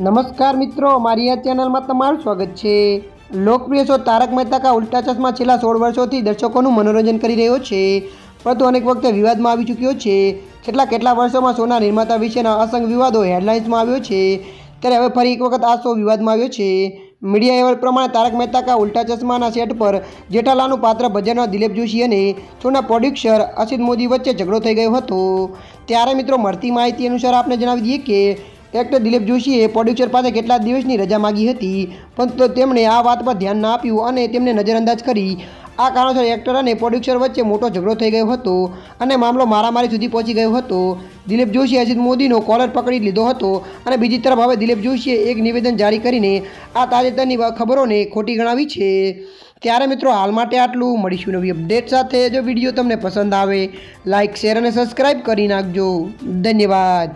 નમસ્કાર મિત્રો, મારી આ ચેનલમાં તમારું સ્વાગત છે। લોકપ્રિય શો તારક મહેતા કા ઉલ્ટા ચશ્મા છેલ્લા 16 વર્ષોથી દર્શકોનું મનોરંજન કરી રહ્યો છે, પરંતુ અનેક વખતે વિવાદમાં આવી ચૂક્યો છે। છેલ્લા કેટલા વર્ષોમાં શોના નિર્માતા વિશેના અસંખ્ય વિવાદો હેડલાઇન્સમાં આવ્યો છે, ત્યારે હવે ફરી એક વખત આ શો વિવાદમાં આવ્યો છે। મીડિયા અહેવાલ પ્રમાણે તારક મહેતા કા ઉલ્ટા ચશ્માના સેટ પર જેઠાલાલનું પાત્ર ભજવનાર દિલીપ જોશી અને શોના પ્રોડ્યુસર અસિત મોદી વચ્ચે ઝઘડો થઈ ગયો હતો। ત્યારે મિત્રો, મળતી માહિતી અનુસાર આપને જણાવી દઈએ કે એક્ટર દિલીપ જોશીએ પ્રોડ્યુસર પાસે કેટલા દિવસની રજા માગી હતી, પરંતુ તેમણે આ વાત પર ધ્યાન ના આપ્યું અને તેમને નજરઅંદાજ કરી। આ કારણોસર એક્ટર અને પ્રોડ્યુસર વચ્ચે મોટો ઝઘડો થઈ ગયો હતો અને મામલો મારામારી સુધી પહોંચી ગયો હતો। દિલીપ જોશીએ અસિત મોદીનો કોલર પકડી લીધો હતો અને બીજી તરફ હવે દિલીપ જોશીએ એક નિવેદન જારી કરીને આ તાજેતરની ખબરોને ખોટી ગણાવી છે। ત્યારે મિત્રો, હાલ માટે આટલું। મળીશું નવી અપડેટ સાથે। જો વિડીયો તમને પસંદ આવે, લાઇક, શેર અને સબસ્ક્રાઈબ કરી નાખજો। ધન્યવાદ।